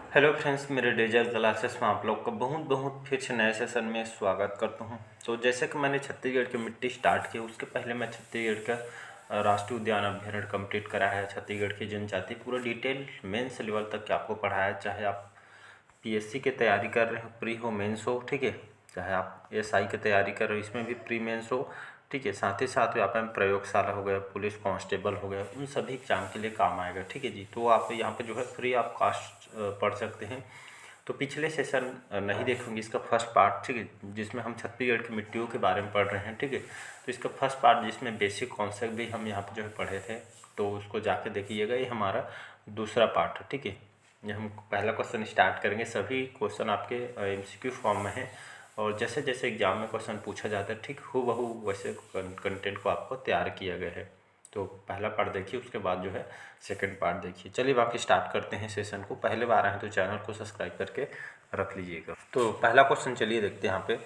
Hello friends, मेरे digital classes में आप लोग का बहुत बहुत फिर से नए सेशन में स्वागत करता हूं। तो जैसे कि मैंने छत्तीसगढ़ की मिट्टी स्टार्ट की, उसके पहले मैं छत्तीसगढ़ का राष्ट्रीय उद्यान अभ्यारण्य कंप्लीट कराया है। छत्तीसगढ़ की जनजाति पूरा डिटेल मेंस लेवल तक के आपको पढ़ाया, चाहे आप पीएससी की तैयारी कर रहे हो, प्री हो, मेंस हो, ठीक है, चाहे आप एसआई की तैयारी कर रहे हो, इसमें भी प्री मेंस हो, ठीक है, साथ ही साथ यहाँ पे प्रयोगशाला हो गया, पुलिस कांस्टेबल हो गया, उन सभी एग्जाम के लिए काम आएगा, ठीक है जी। तो आप यहाँ पे जो है फ्री आप कास्ट पढ़ सकते हैं। तो पिछले सेशन नहीं देखेंगे, इसका फर्स्ट पार्ट, ठीक है, जिसमें हम छत्तीसगढ़ की मिट्टियों के बारे में पढ़ रहे हैं, ठीक है। तो इसका फर्स्ट पार्ट जिसमें बेसिक कॉन्सेप्ट भी हम यहाँ पे जो है पढ़े थे, तो उसको जाके देखिएगा। ये हमारा दूसरा पार्ट है, ठीक है। ये हम पहला क्वेश्चन स्टार्ट करेंगे। सभी क्वेश्चन आपके एमसीक्यू फॉर्म में है, और जैसे जैसे एग्जाम में क्वेश्चन पूछा जाता है, ठीक हूबहू वैसे कंटेंट को आपको तैयार किया गया है। तो पहला पार्ट देखिए, उसके बाद जो है सेकंड पार्ट देखिए। चलिए बाकी स्टार्ट करते हैं सेशन को। पहले बार आए हैं तो चैनल को सब्सक्राइब करके रख लीजिएगा। तो पहला क्वेश्चन चलिए देखते हैं यहाँ पे।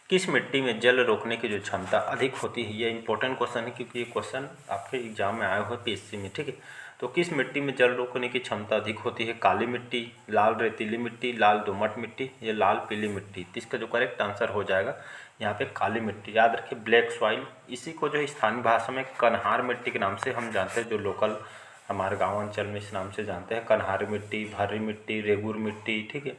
किस मिट्टी में जल रोकने की जो क्षमता अधिक होती है? ये इंपॉर्टेंट क्वेश्चन है, क्योंकि ये क्वेश्चन आपके एग्जाम में आए हुए पीएससी में, ठीक है। तो किस मिट्टी में जल रोकने की क्षमता अधिक होती है? काली मिट्टी, लाल रेतीली मिट्टी, लाल दोमट मिट्टी, या लाल पीली मिट्टी? तो इसका जो करेक्ट आंसर हो जाएगा यहाँ पे काली मिट्टी। याद रखिए, ब्लैक सॉइल, इसी को जो स्थानीय भाषा में कन्हार मिट्टी के नाम से हम जानते हैं, जो लोकल हमारे गाँव अंचल में इस नाम से जानते हैं। कन्हार मिट्टी, भर्री मिट्टी, रेगुर मिट्टी, ठीक है।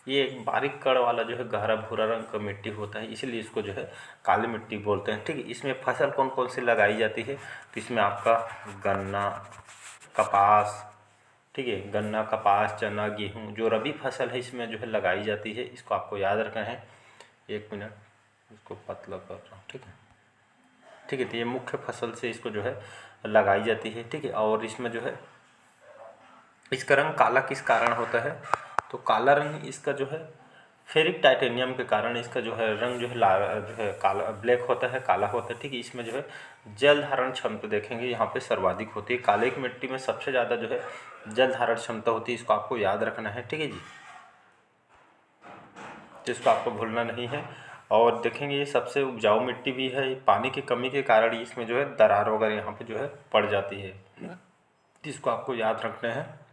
ये एक बारीक कण वाला जो है गहरा भूरा रंग का मिट्टी होता है, इसलिए इसको जो है काली मिट्टी बोलते हैं, ठीक है। इसमें फसल कौन कौन सी लगाई जाती है? तो इसमें आपका गन्ना, कपास, ठीक है, गन्ना, कपास, चना, गेहूँ, जो रबी फसल है इसमें जो है लगाई जाती है। इसको आपको याद रखना है। एक मिनट, इसको पतला कर रहा हूँ, ठीक है, ठीक है। तो ये मुख्य फसल से इसको जो है लगाई जाती है, ठीक है। और इसमें जो है इसका रंग काला किस कारण होता है? तो काला रंग इसका जो है फेरिक टाइटेनियम के कारण इसका जो है रंग जो है जो है काला, ब्लैक होता है, काला होता है, ठीक है। इसमें जो है जल धारण क्षमता देखेंगे यहाँ पे सर्वाधिक होती है। काले की मिट्टी में सबसे ज़्यादा जो है जल धारण क्षमता होती है, इसको आपको याद रखना है, ठीक है जी, जिसको आपको भूलना नहीं है। और देखेंगे ये सबसे उपजाऊ मिट्टी भी है। पानी की कमी के कारण इसमें जो है दरार वगैरह यहाँ पे जो है पड़ जाती है, जिसको आपको याद रखना है।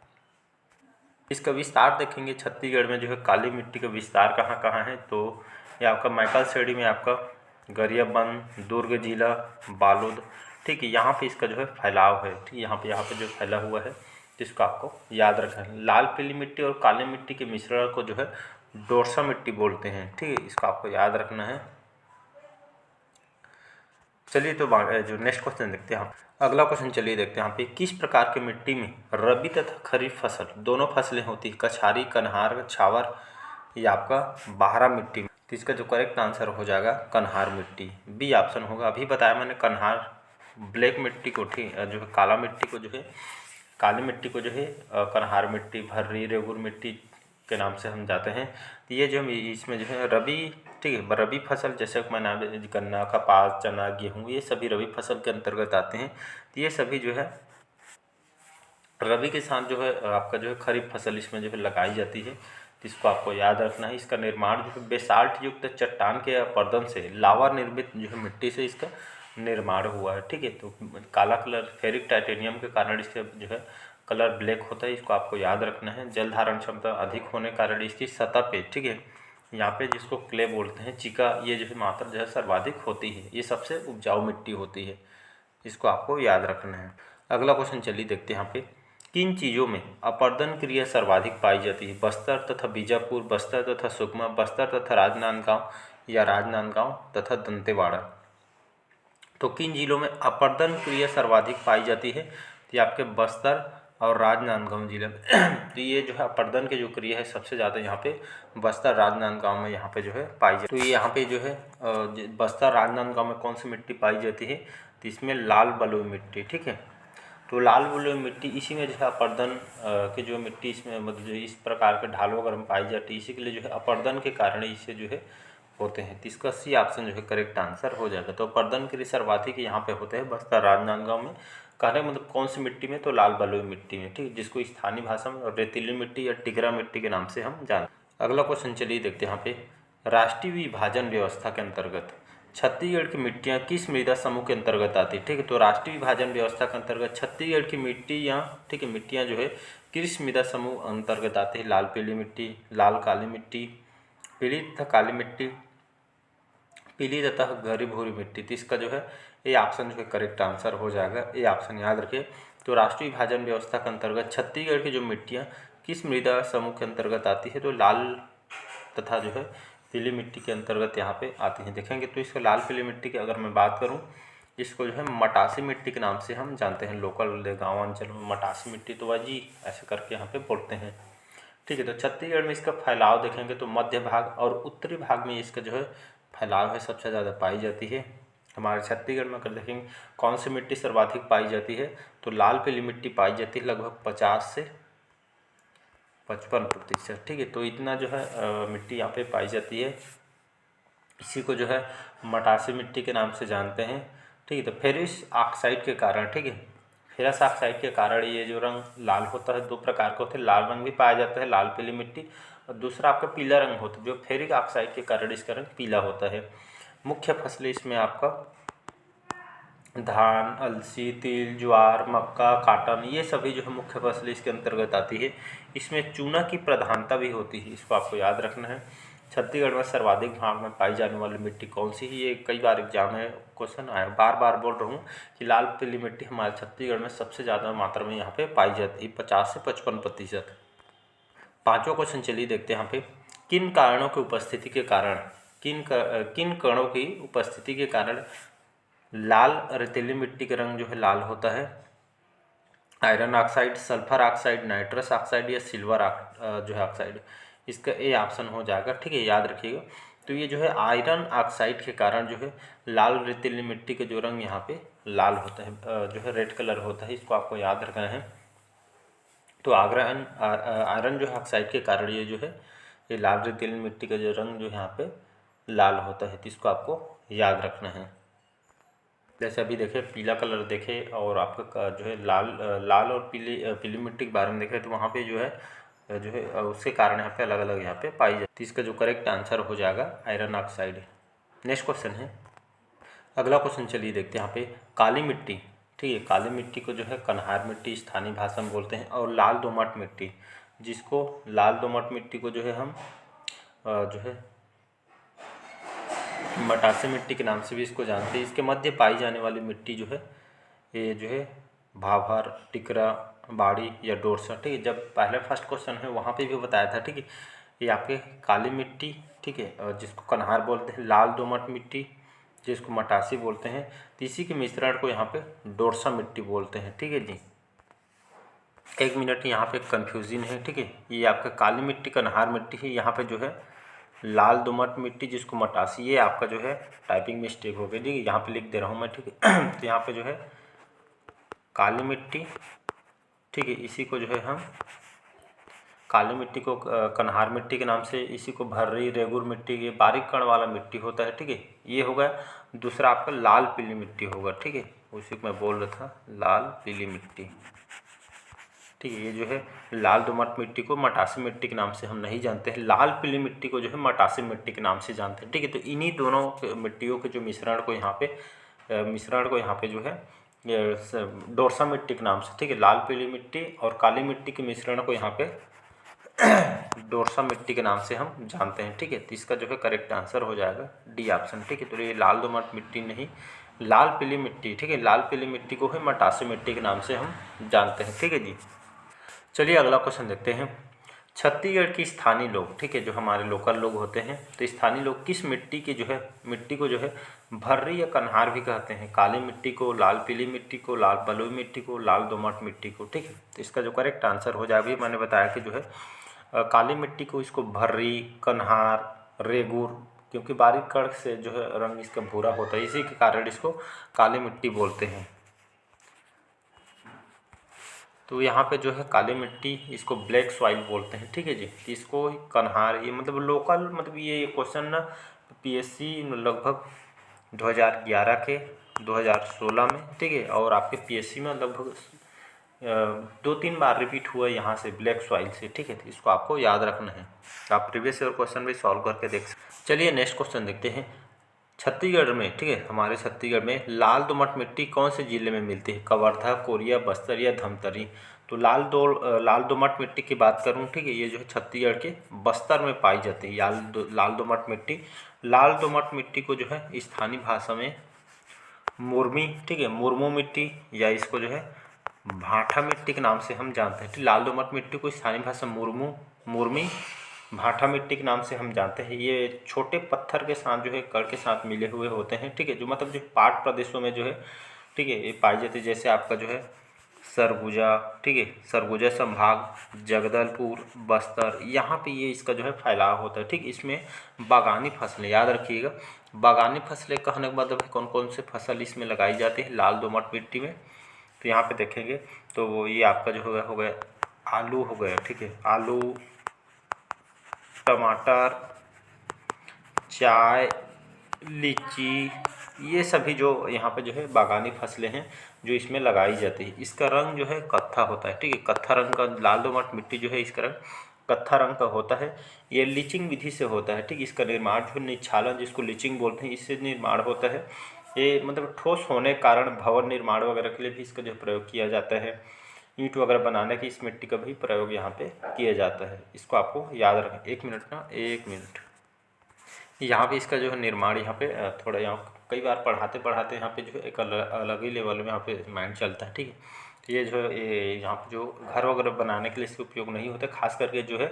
इसका विस्तार देखेंगे, छत्तीसगढ़ में जो है काली मिट्टी का विस्तार कहाँ कहाँ है? तो ये आपका मैकल श्रेणी में आपका गरियाबंद, दुर्ग जिला, बालोद, ठीक है, यहाँ पे इसका जो है फैलाव है, ठीक है। यहाँ पे जो फैला हुआ है, जिसको आपको याद रखना है। लाल पीली मिट्टी और काली मिट्टी के मिश्रण को जो है डोरसा मिट्टी बोलते हैं, ठीक है, इसको आपको याद रखना है। चलिए तो जो नेक्स्ट क्वेश्चन देखते हैं हम। अगला क्वेश्चन चलिए देखते हैं यहाँ पे। किस प्रकार की मिट्टी में रबी तथा खरीफ फसल दोनों फसलें होती है? कछारी, कन्हार, छावर, या आपका बाहरा मिट्टी में? तो इसका जो करेक्ट आंसर हो जाएगा कन्हार मिट्टी, बी ऑप्शन होगा। अभी बताया मैंने कन्हार ब्लैक मिट्टी को, ठीक जो है काला मिट्टी को जो है, काली मिट्टी को जो है कन्हार मिट्टी, भर्री, रेगुर मिट्टी के नाम से हम जाते हैं। तो ये जो इसमें जो है रबी, ठीक है, रबी फसल, जैसे कि मैंने गन्ना, कपास, चना, गेहूँ, ये सभी रबी फसल के अंतर्गत आते हैं। तो ये सभी जो है रबी के साथ जो है आपका जो है खरीफ फसल इसमें जो है लगाई जाती है। तो इसको आपको याद रखना है। इसका निर्माण जो है बेसाल्ट युक्त चट्टान के अपरदन से, लावा निर्मित जो है मिट्टी से इसका निर्माण हुआ है, ठीक है। तो काला कलर फेरिक टाइटेनियम के कारण इसका जो है कलर ब्लैक होता है, इसको आपको याद रखना है। जल धारण क्षमता अधिक होने के कारण इसकी सतह पे, ठीक है, यहाँ पे जिसको क्ले बोलते हैं, चिका, ये जो है मात्रा जो है सर्वाधिक होती है। ये सबसे उपजाऊ मिट्टी होती है, इसको आपको याद रखना है। अगला क्वेश्चन चलिए देखते हैं यहाँ पे। किन चीज़ों में अपर्दन क्रिया सर्वाधिक पाई जाती है? बस्तर तथा बीजापुर, बस्तर तथा सुकमा, बस्तर तथा राजनांदगांव, या राजनांदगांव तथा दंतेवाड़ा? तो किन जिलों में अपर्दन क्रिया सर्वाधिक पाई जाती है? तो ये आपके बस्तर और राजनांदगांव जिले में तो ये जो है अपर्दन की जो क्रिया है सबसे ज़्यादा यहाँ पे बस्तर राजनांदगांव में यहाँ पे जो है पाई जाती है। तो ये यहाँ पे जो है बस्तर राजनांदगांव में कौन सी मिट्टी पाई जाती है? तो इसमें लाल बलुई मिट्टी, ठीक है। तो लाल बलुई मिट्टी इसी में जो है अपर्दन की जो मिट्टी इसमें मतलब जो इस प्रकार के ढाल वगैरह में पाई जाती है, इसी के लिए जो है अपर्दन के कारण इसे जो है होते हैं। तो इसका सी ऑप्शन जो है करेक्ट आंसर हो जाएगा। तो अपर्दन के लिए सर्वाधिक यहाँ पे होते हैं बस्तर राजनांदगांव में। कहने मतलब कौन सी मिट्टी में? तो लाल बलुई मिट्टी में, ठीक, जिसको स्थानीय भाषा में रेतीली मिट्टी या टिगरा मिट्टी के नाम से हम जानते हैं। अगला क्वेश्चन चलिए देखते हैं यहाँ पे। राष्ट्रीय विभाजन व्यवस्था के अंतर्गत छत्तीसगढ़ की मिट्टियाँ किस मृदा समूह के अंतर्गत आती है? ठीक है, तो राष्ट्रीय विभाजन व्यवस्था के अंतर्गत छत्तीसगढ़ की मिट्टी या, ठीक है, मिट्टियाँ जो है किस मृदा समूह अंतर्गत आते हैं? लाल पीली मिट्टी, लाल काली मिट्टी, पीली तथा काली मिट्टी, पीली तथा गहरी भूरी मिट्टी। तो इसका जो है ये ऑप्शन जो है करेक्ट आंसर हो जाएगा। ये ऑप्शन याद रखिए। तो राष्ट्रीय विभाजन व्यवस्था के अंतर्गत छत्तीसगढ़ की जो मिट्टियाँ किस मृदा समूह के अंतर्गत आती है? तो लाल तथा जो है पीली मिट्टी के अंतर्गत यहाँ पे आती हैं। देखेंगे तो इसका लाल पीली मिट्टी की अगर मैं बात करूँ, इसको जो है मटासी मिट्टी के नाम से हम जानते हैं। लोकल गाँव अंचल में मटासी मिट्टी तो वाजी ऐसे करके यहाँ पे बोलते हैं। ठीक है, तो छत्तीसगढ़ में इसका फैलाव देखेंगे तो मध्य भाग और उत्तरी भाग में इसका जो है फैलाव है सबसे ज़्यादा पाई जाती है। हमारे छत्तीसगढ़ में अगर देखेंगे कौन सी मिट्टी सर्वाधिक पाई जाती है, तो लाल पीली मिट्टी पाई जाती है लगभग 50 से 55%। ठीक है, तो इतना जो है मिट्टी यहाँ पे पाई जाती है। इसी को जो है मटासी मिट्टी के नाम से जानते हैं। ठीक है, तो फेरस ऑक्साइड के कारण, ठीक है, फेरस ऑक्साइड के कारण ये जो रंग लाल होता है, दो प्रकार के होते हैं। लाल रंग भी पाया जाता है लाल पीली मिट्टी, और दूसरा आपका पीला रंग होता है जो फेरिक ऑक्साइड के कारण इसका रंग पीला होता है। मुख्य फसलें इसमें आपका धान, अलसी, तिल, ज्वार, मक्का, काटन, ये सभी जो है मुख्य फसलें इसके अंतर्गत आती है। इसमें चूना की प्रधानता भी होती है, इसको आपको याद रखना है। छत्तीसगढ़ में सर्वाधिक भाग में पाई जाने वाली मिट्टी कौन सी है? ये कई बार एग्जाम में क्वेश्चन आया, बार बार बोल रहा हूँ कि लाल पीली मिट्टी हमारे छत्तीसगढ़ में सबसे ज़्यादा मात्रा में यहाँ पे पाई जाती है, 50 से 55%। पाँचों क्वेश्चन चलिए देखते हैं यहाँ पे। किन कारणों की उपस्थिति के कारण किन कणों की उपस्थिति के कारण लाल रेतीली मिट्टी का रंग जो है लाल होता है? Iron oxide, sulphur oxide, nitrous oxide या सिल्वर जो है ऑक्साइड। इसका ए ऑप्शन हो जाएगा। ठीक है, याद रखिएगा। तो ये जो है आयरन ऑक्साइड के कारण जो है लाल रेतीली मिट्टी के जो रंग यहाँ पे लाल होता है, जो है रेड कलर होता है, इसको आपको याद रखना है। तो आयरन जो है ऑक्साइड के कारण ये जो है ये लाल रेतीली मिट्टी का जो रंग जो है यहाँ पे लाल होता है, तो इसको आपको याद रखना है। जैसे अभी देखें पीला कलर देखे और आपका जो है लाल और पीली मिट्टी के बारे में देखें, तो वहाँ पे जो है उसके कारण यहाँ पे अलग अलग यहाँ पे पाई जाती है। इसका जो करेक्ट आंसर हो जाएगा आयरन ऑक्साइड। नेक्स्ट क्वेश्चन है, अगला क्वेश्चन चलिए देखते हैं यहाँ पे। काली मिट्टी, ठीक है, काली मिट्टी को जो है कन्हार मिट्टी स्थानीय भाषा में बोलते हैं। और लाल दोमट मिट्टी, जिसको लाल दोमट मिट्टी को जो है हम जो है मटासी मिट्टी के नाम से भी इसको जानते हैं। इसके मध्य पाई जाने वाली मिट्टी जो है ये जो है भाभर, टिकरा, बाड़ी या डोरसा। ठीक है, जब पहले फर्स्ट क्वेश्चन है वहाँ पे भी बताया था। ठीक है, ये आपके काली मिट्टी, ठीक है, जिसको कन्हार बोलते हैं, लाल दोमट मिट्टी जिसको मटासी बोलते हैं, तो इसी के मिश्रण को यहाँ पे डोरसा मिट्टी बोलते हैं। ठीक है जी, एक मिनट यहाँ पे कन्फ्यूजन है। ठीक है, ये आपका काली मिट्टी कन्हार मिट्टी है, यहाँ पे जो है लाल दोमट मिट्टी जिसको मटासी, ये आपका जो है टाइपिंग मिस्टेक हो गई। ठीक है, यहाँ पे लिख दे रहा हूँ मैं। ठीक है, तो यहाँ पे जो है काली मिट्टी, ठीक है, इसी को जो है हम काली मिट्टी को कन्हार मिट्टी के नाम से, इसी को भर्री, रेगुर मिट्टी, ये बारीक कण वाला मिट्टी होता है। ठीक है, ये होगा। दूसरा आपका लाल पीली मिट्टी होगा। ठीक है, उसी को मैं बोल रहा था, लाल पीली मिट्टी। ठीक है, ये जो है लाल दोमट मिट्टी को मटासी मिट्टी के नाम से हम नहीं जानते हैं, लाल पीली मिट्टी को जो है मटासी मिट्टी के नाम से जानते हैं। ठीक है, तो इन्हीं दोनों मिट्टियों के जो मिश्रण को यहाँ पे जो है डोरसा मिट्टी के नाम से, ठीक है, लाल पीली मिट्टी और काली मिट्टी के मिश्रण को यहाँ पे डोरसा मिट्टी के नाम से हम जानते हैं। ठीक है, तो इसका जो है करेक्ट आंसर हो जाएगा डी ऑप्शन। ठीक है, तो ये लाल दोमट मिट्टी नहीं, लाल पीली मिट्टी, ठीक है, लाल पीली मिट्टी को है मटासी मिट्टी के नाम से हम जानते हैं। ठीक है जी, चलिए अगला क्वेश्चन देखते हैं। छत्तीसगढ़ की स्थानीय लोग, ठीक है, जो हमारे लोकल लोग होते हैं, तो स्थानीय लोग किस मिट्टी को जो है भर्री या कन्हार भी कहते हैं? काली मिट्टी को, लाल पीली मिट्टी को, लाल बलुई मिट्टी को, लाल दोमट मिट्टी को। ठीक है, तो इसका जो करेक्ट आंसर हो जाएगा, मैंने बताया कि जो है काली मिट्टी को इसको भर्री, कन्हार, रेगुर, क्योंकि बारीक कण से जो है रंग इसका भूरा होता है, इसी के कारण इसको काली मिट्टी बोलते हैं। तो यहाँ पे जो है काली मिट्टी, इसको ब्लैक सॉइल बोलते हैं। ठीक है जी, इसको कन्हार, ये मतलब लोकल, मतलब ये क्वेश्चन ना पीएससी लगभग 2011 के 2016 में, ठीक है, और आपके पीएससी में लगभग 2-3 बार रिपीट हुआ यहाँ से ब्लैक सॉइल से। ठीक है, तो इसको आपको याद रखना है, आप प्रीवियस ईयर क्वेश्चन भी सॉल्व करके देख सकते। चलिए नेक्स्ट क्वेश्चन देखते हैं। छत्तीसगढ़ में, ठीक है, हमारे छत्तीसगढ़ में लाल दोमट मिट्टी कौन से जिले में मिलती है? कवर्धा, कोरिया, बस्तर या धमतरी? तो लाल दोमट मिट्टी की बात करूँ, ठीक है, ये जो है छत्तीसगढ़ के बस्तर में पाई जाती है लाल दोमट मिट्टी। लाल दोमट मिट्टी को जो है स्थानीय भाषा में मुर्मी, ठीक है, मुर्मू मिट्टी या इसको जो है भाठा मिट्टी के नाम से हम जानते हैं। लाल दोमट मिट्टी को स्थानीय भाषा मुर्मी भाठा मिट्टी के नाम से हम जानते हैं। ये छोटे पत्थर के साथ जो है कण के साथ मिले हुए होते हैं, ठीक है, जो मतलब जो पाट प्रदेशों में जो है, ठीक है, ये पाई जाती है। जैसे आपका जो है सरगुजा, ठीक है, सरगुजा संभाग, जगदलपुर, बस्तर, यहाँ पे ये इसका जो है फैलाव होता है, ठीक। इसमें बागानी फसलें, याद रखिएगा, बागानी फसलें कहने का मतलब कौन कौन से फसल इसमें लगाई जाती है लाल दोमट मिट्टी में। तो यहाँ पे देखेंगे तो ये आपका जो हो गया आलू हो गया, ठीक है, आलू, टमाटर, चाय, लीची, ये सभी जो यहाँ पे जो है बागानी फसलें हैं जो इसमें लगाई जाती है। इसका रंग जो है कत्था होता है, ठीक है, कत्था रंग का लाल दोमट मिट्टी जो है इसका रंग कत्था रंग का होता है। ये लीचिंग विधि से होता है, ठीक। इसका निर्माण जो निच्छालन, जिसको लीचिंग बोलते हैं, इससे निर्माण होता है। ये मतलब ठोस होने के कारण भवन निर्माण वगैरह के लिए भी इसका जो प्रयोग किया जाता है। ईंट वगैरह बनाने की इस मिट्टी का भी प्रयोग यहाँ पे किया जाता है। इसको आपको याद रखें। एक मिनट यहाँ पे इसका जो है निर्माण यहाँ पे थोड़ा यहाँ कई बार पढ़ाते पढ़ाते यहाँ पे जो है एक अलग ही लेवल में यहाँ पे माइंड चलता है, ठीक है। तो ये जो है यहाँ पे जो घर वगैरह बनाने के लिए इसका उपयोग नहीं होता, खास करके जो है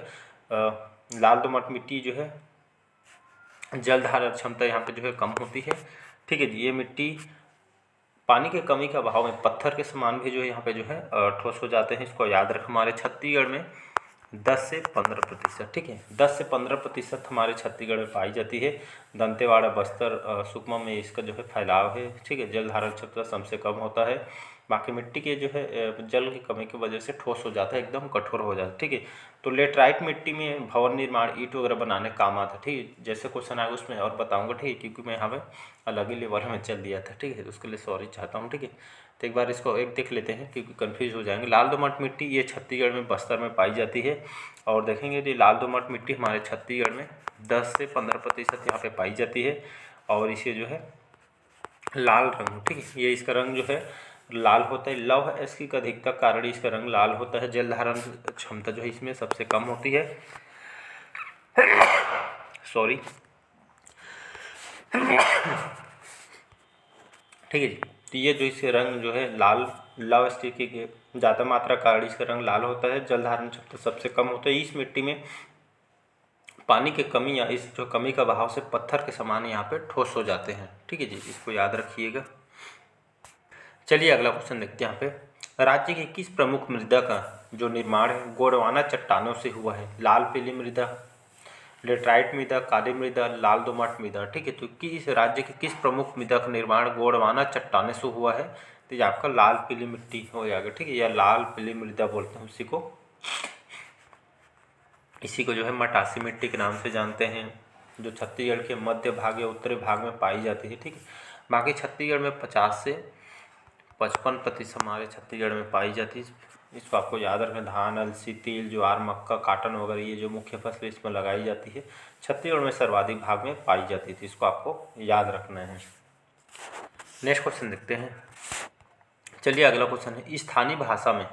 लाल दोमट मिट्टी जो है जल धारण क्षमता यहाँ पे जो है कम होती है, ठीक है जी। ये मिट्टी पानी के कमी के अभाव में पत्थर के समान भी जो है यहाँ पे जो है ठोस हो जाते हैं। इसको याद रखें। हमारे छत्तीसगढ़ में 10 से 15%, ठीक है, 10 से 15% हमारे छत्तीसगढ़ में पाई जाती है। दंतेवाड़ा, बस्तर, सुकमा में इसका जो है फैलाव है, ठीक है। जल धारण क्षमता सबसे कम होता है। बाकी मिट्टी के जो है जल की कमी की वजह से ठोस हो जाता है, एकदम कठोर हो जाता है, ठीक है। तो लेटराइट मिट्टी में भवन निर्माण, ईंट वगैरह बनाने काम आता है, ठीक है। जैसे क्वेश्चन आएगा उसमें और बताऊंगा, ठीक है, क्योंकि मैं यहाँ पे अलग ही लेवल में चल दिया था, ठीक है, उसके लिए सॉरी चाहता हूँ, ठीक है। तो एक बार इसको एक देख लेते हैं क्योंकि कन्फ्यूज हो जाएंगे। लाल दोमट मिट्टी ये छत्तीसगढ़ में बस्तर में पाई जाती है। और देखेंगे कि लाल दोमट मिट्टी हमारे छत्तीसगढ़ में 10 से 15% यहाँ पे पाई जाती है। और इसे जो है लाल रंग, ठीक है, ये इसका रंग जो है लाल होता है। लौह अयस्क की अधिकता कारण इसका रंग लाल होता है। जल धारण क्षमता जो है इसमें सबसे कम होती है, सॉरी, ठीक है जी। तो ये जो इसके रंग जो है लाल, लौह अयस्क की ज़्यादा मात्रा कारण इसका रंग लाल होता है। जल धारण क्षमता सबसे कम होता है। इस मिट्टी में पानी की कमी या इस जो कमी का बहाव से पत्थर के समान यहाँ पे ठोस हो जाते हैं, ठीक है जी, इसको याद रखिएगा। चलिए अगला क्वेश्चन देखते हैं। यहाँ पे राज्य की किस प्रमुख मृदा का जो निर्माण है गोंडवाना चट्टानों से हुआ है? लाल पीली मृदा, लेटराइट मृदा, काली मृदा, लाल दोमट मृदा, ठीक है। तो किस राज्य की किस प्रमुख मृदा का निर्माण गोंडवाना चट्टानों से हुआ है? तो ये आपका लाल पीली मिट्टी हो जाएगा, ठीक है, या लाल पीली मृदा बोलते हैं इसी को जो है मटासी मिट्टी के नाम से जानते हैं, जो छत्तीसगढ़ के मध्य भाग या उत्तरी भाग में पाई जाती है, ठीक है। बाकी छत्तीसगढ़ में 50 से 55% हमारे छत्तीसगढ़ में पाई जाती है। इसको आपको याद रखना। धान, अलसी, तिल, ज्वार, मक्का, काटन वगैरह ये जो मुख्य फसल इसमें लगाई जाती है, छत्तीसगढ़ में सर्वाधिक भाग में पाई जाती थी। इसको आपको याद रखना है। नेक्स्ट क्वेश्चन देखते हैं। चलिए अगला क्वेश्चन है, स्थानीय भाषा में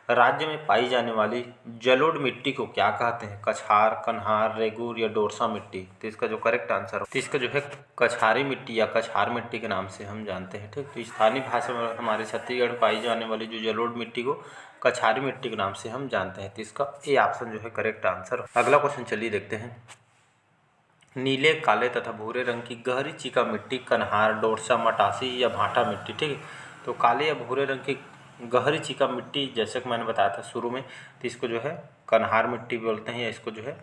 राज्य में पाई जाने वाली जलोढ़ मिट्टी को क्या कहते हैं? कछार, कन्हार, रेगूर या डोरसा मिट्टी? तो इसका जो करेक्ट आंसर हो, तो इसका जो है कछारी मिट्टी या कछार मिट्टी के नाम से हम जानते हैं, ठीक। तो स्थानीय भाषा में हमारे छत्तीसगढ़ में पाई जाने वाली जो जलोढ़ मिट्टी को कछारी मिट्टी के नाम से हम जानते हैं। तो इसका ए ऑप्शन जो है करेक्ट आंसर। अगला क्वेश्चन चलिए देखते हैं। नीले, काले तथा भूरे रंग की गहरी चीका मिट्टी कन्हार, डोरसा, मटासी या भाटा मिट्टी, ठीक है। तो काले या भूरे रंग की गहरी चीका मिट्टी, जैसे कि मैंने बताया था शुरू में, तो इसको जो है कन्हार मिट्टी बोलते हैं, या इसको जो है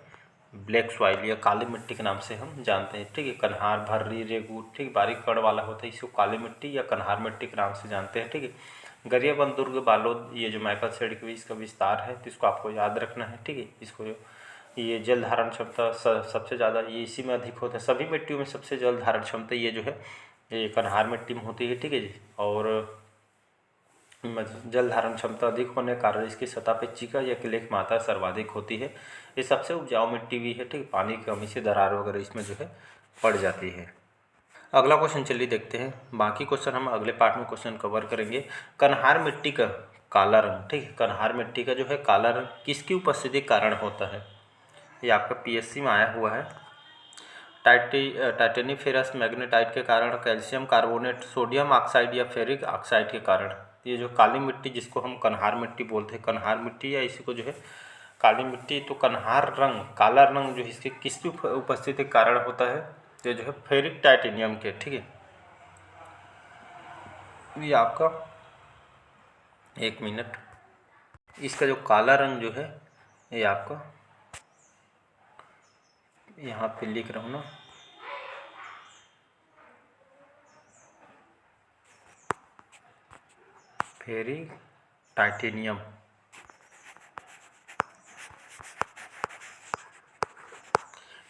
ब्लैक सॉइल या काली मिट्टी के नाम से हम जानते हैं, ठीक है। कन्हार, भर्री, रेगूर, ठीक, बारीक कण वाला होता है, इसको काली मिट्टी या कन्हार मिट्टी के नाम से जानते हैं, ठीक है। गरियाबंद, दुर्ग, बालोद, ये जो मैकल सेड के बीच का विस्तार है, तो इसको आपको याद रखना है, ठीक है। इसको ये जल धारण क्षमता सबसे ज़्यादा ये इसी में अधिक होता है। सभी मिट्टियों में सबसे जल धारण क्षमता ये जो है ये कन्हार मिट्टी में होती है, ठीक है जी। और जल धारण क्षमता अधिक होने के कारण इसकी सतह पे चिका या क्लेक मात्रा सर्वाधिक होती है। ये सबसे उपजाऊ मिट्टी भी है, ठीक। पानी की कमी से दरार वगैरह इसमें जो है पड़ जाती है। अगला क्वेश्चन चलिए देखते हैं। बाकी क्वेश्चन हम अगले पार्ट में क्वेश्चन कवर करेंगे। कन्हार मिट्टी का काला रंग, ठीक है, कन्हार मिट्टी का जो है काला रंग किसकी उपस्थिति के कारण होता है? ये आपका पीएससी में आया हुआ है। टाइटेनिफेरस मैग्नेटाइट के कारण, कैल्शियम कार्बोनेट, सोडियम ऑक्साइड या फेरिक ऑक्साइड के कारण। ये जो काली मिट्टी जिसको हम कन्हार मिट्टी बोलते हैं, कन्हार मिट्टी या इसी को जो है काली मिट्टी, तो कन्हार रंग काला रंग जो इसके किसकी उपस्थिति के कारण होता है? ये जो है फेरिक टाइटेनियम के, ठीक है। ये आपका 1 मिनट, इसका जो काला रंग जो है ये आपका यहाँ पे लिख रहा हूँ ना, फेरिक टाइटेनियम,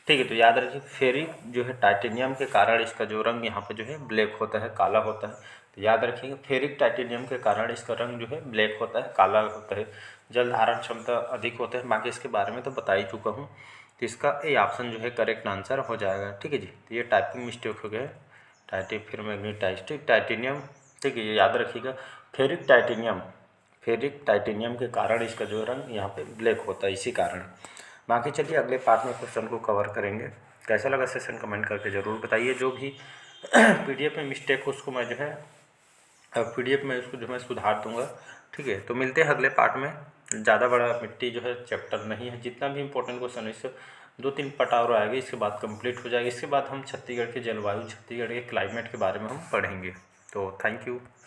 ठीक है। तो याद रखिए फेरिक जो है टाइटेनियम के कारण इसका जो रंग यहाँ पे जो है ब्लैक होता है, काला होता है। तो याद रखिएगा फेरिक टाइटेनियम के कारण इसका रंग जो है ब्लैक होता है, काला होता है, जल धारण क्षमता अधिक होता है। बाकी इसके बारे में तो बता ही चुका हूँ। तो इसका ए ऑप्शन जो है करेक्ट आंसर हो जाएगा, ठीक है जी। तो ये टाइपिंग मिस्टेक हो गया, फिर मैग्नेटाइट, ठीक, टाइटेनियम, ठीक है, ये याद रखिएगा फेरिक टाइटेनियम के कारण इसका जो रंग यहाँ पे ब्लैक होता है, इसी कारण। बाकी चलिए अगले पार्ट में क्वेश्चन को कवर करेंगे। कैसा लगा सेशन कमेंट करके ज़रूर बताइए। जो भी पीडीएफ में मिस्टेक हो उसको मैं जो है पीडीएफ में उसको जो मैं सुधार दूंगा, ठीक है। तो मिलते हैं अगले पार्ट में। ज़्यादा बड़ा मिट्टी जो है चैप्टर नहीं है, जितना भी इंपॉर्टेंट क्वेश्चन है इससे 2-3 पार्ट और आएगा, इसके बाद कंप्लीट हो जाएगा। इसके बाद हम छत्तीसगढ़ के जलवायु, छत्तीसगढ़ के क्लाइमेट के बारे में हम पढ़ेंगे। तो थैंक यू।